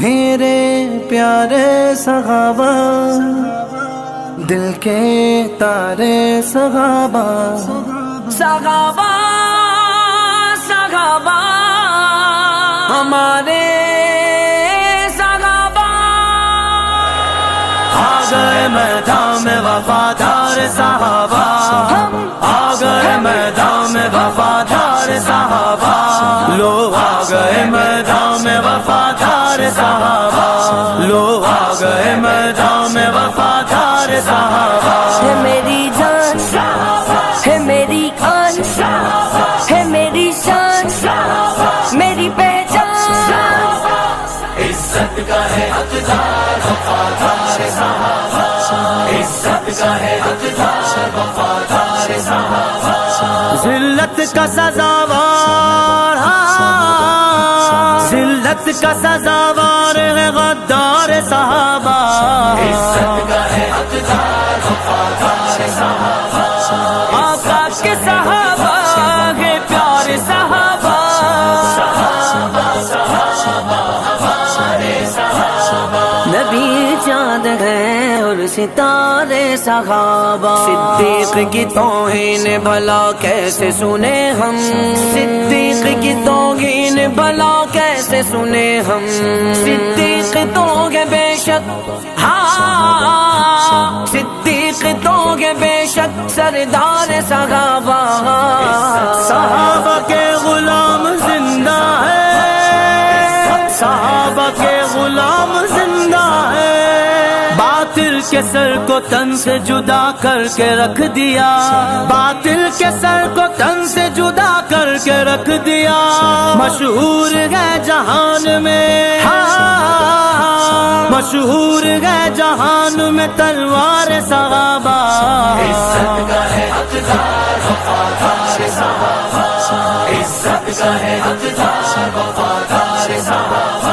میرے پیارے صحابہ، دل کے تارے صحابہ، صحابہ صحابہ ہمارے صحابہ، آ گئے میدان میں وفادار صحابہ، آ گئے میدان میں وفادار صحابہ، لو آ گئے میدان میں وفادار صحابہ، لو آ گئے میدان میں وفادار صحابہ۔ ہے میری جان، ہے میری آن، ہے میری شان، میری پہچان، عزت کا ہے حقدار وفادار صحابہ، عزت کا ہے حقدار وفادار صحابہ، ذلت کا سزاوار، ذلت کا سزاوار ہے غدار صحابہ، عزت کا ہے حقدار وفادار صحابہ، آقا کے صحابہ ہے پیارے صحابہ، نبی چاند ہے اور ستارے صحابہ، صدیق کی توہین بھلا کیسے سنے ہم، صدیق کی توہین بھلا کیسے سنے ہم، صدیق تو ہے بے شک، ہاں صدیق تو ہے بے شک سردار صحابہ، صحابہ کے غلام زندہ ہے، صحابہ کے غلام زندہ ہے، باطل کے سر کو تن سے جدا کر کے رکھ دیا، باطل کے سر کو تن سے جدا کر کے رکھ دیا، مشہور ہے جہان میں، مشہور ہے جہان میں تلوار صحابہ، عزت کا ہے حقدار وفادار صحابہ، عزت کا ہے حقدار وفادار صحابہ،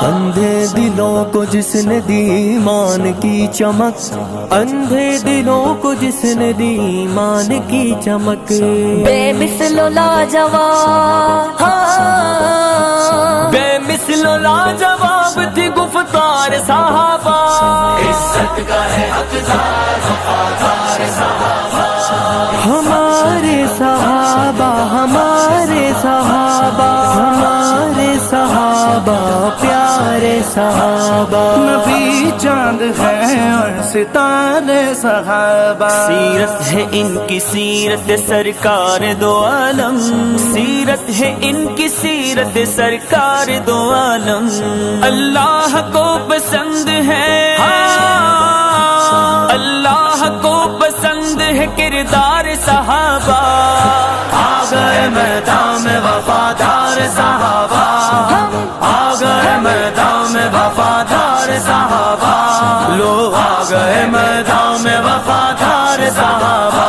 اندھے دلوں کو جس نے دی ایمان کی چمک، اندھے دلوں کو جس نے دی ایمان کی چمک، بے مثل و لاجواب، ہاں بے مثل و لاجواب تھی گفتار صحابہ، عزت کا ہے حقدار وفادار صحابہ، ہمارے صحابہ، ہمارے صحابہ، ہمارے صحابہ پیارے صحابہ، نبی چاند ہے اور ستارے صحابہ، سیرت ہے ان کی سیرت سرکار دو عالم، سیرت ہے ان کی سیرت سرکار دو عالم، اللہ کو پسند ہے، اللہ کو پسند ہے کردار صحابہ، آ گئے میدان میں وفادار صحابہ، آ گئے میدان میں وفادار صحابہ، لو آ گئے میدان میں وفادار صحابہ،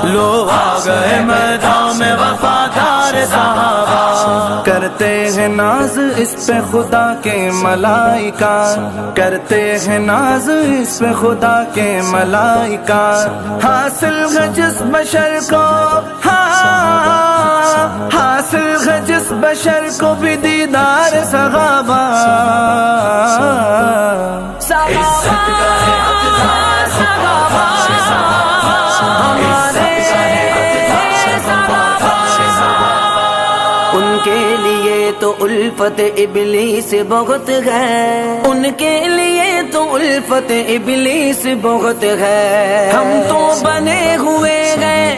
لو آ گئے میدان میں وفادار صحابہ، کرتے ہیں ناز اس پہ خدا کے ملائکہ، کرتے ہیں ناز اس پہ خدا کے ملائکہ، حاصل ہے جس بشر کو، حاصل ہے جس بشر کو بھی دیدار صحابہ، عزت کا ہے حقدار وفادار صحابہ، عزت کا ہے حقدار وفادار صحابہ، ان کے لیے تو الفت ابلیس بہت ہے، ان کے لیے تو الفت ابلیس بہت ہے، ہم تو بنے ہوئے گئے،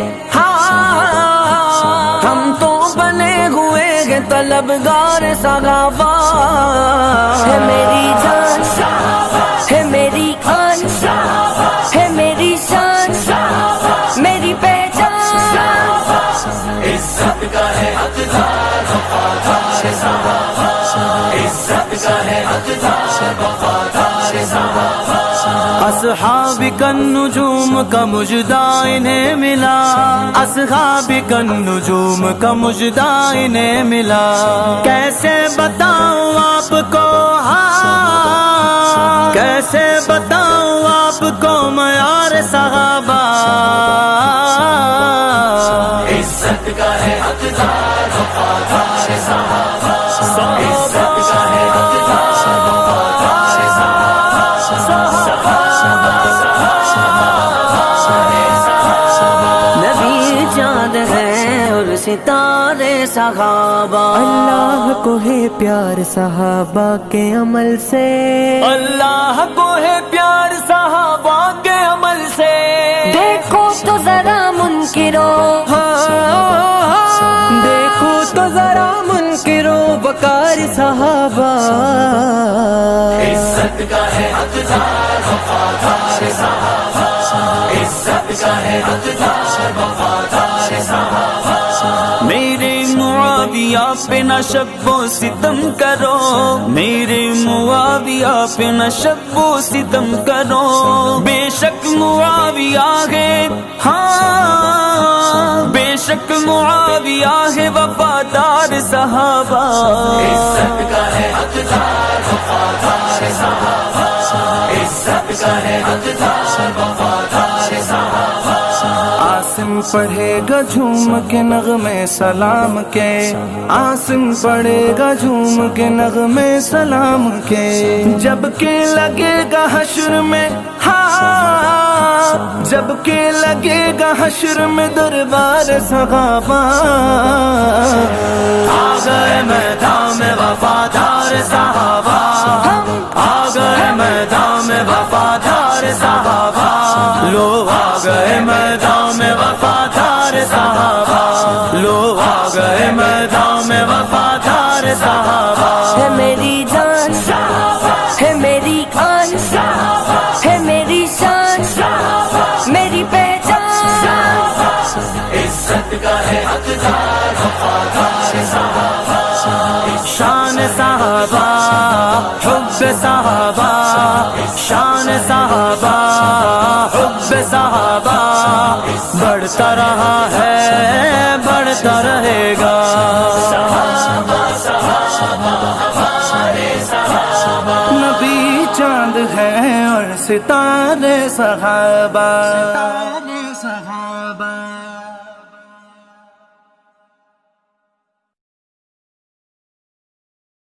ہم تو بنے ہوئے گے طلبگار صحابہ، ہے میری جان، ہے میری آن، ہے میری شان، میری پہچان، عزت کا ہے حقدار وفادار صحابہ، عزت کا ہے حقدار وفادار صحابہ، اصحاب النجوم کا مجدہ انہیں ملا، اصحاب النجوم کا مجدہ انہیں ملا، کیسے بتاؤں آپ کو، کیسے بتاؤں آپ کو معیار صحابہ، عزت کا ہے حقدار وفادار صحابہ، عزت کا ہے حقدار صحابہ، اللہ کو ہے پیار صحابہ کے عمل سے، اللہ کو ہے پیار صحابہ کے عمل سے، دیکھو تو ذرا منکروں، دیکھو تو ذرا منکروں وقار صحابہ، عزت کا ہے حقدار وفادار صحابہ، عزت کا ہے حقدار وفادار صحابہ۔ میرے معاویہ پہ نہ شب و ستم کرو، میرے معاویہ پہ نہ شب و ستم کرو، بے شک معاویہ ہے، ہاں بے شک معاویہ ہے وفادار صحابہ، عزت کا ہے حقدار وفادار صحابہ، عزت کا ہے حقدار وفادار صحابہ۔ عاصم پڑھے گا جھوم کے نغمے سلام کے، عاصم پڑھے گا جھوم کے نغمے سلام کے، جب کہ لگے گا حشر میں، ہاں جب کہ لگے گا حشر میں دربار صحابہ، آ گئے میدان میں وفادار صحابہ، آ گئے میدان میں وفادار صحابہ، لو آ گئے میدان میں وفادار صحابہ، لو آ گئے میدان میں وفادار صحابہ۔ ہے میری جان، ہے میری آن، ہے میری شان، میری پہچان، عزت کا ہے حقدار وفادار صحابہ، شان صحابہ حب صحابہ، شان صحابہ حب صحابہ، بڑھتا رہا ہے بڑھتا رہے گا، نبی چاند ہے اور ستارے صحابہ۔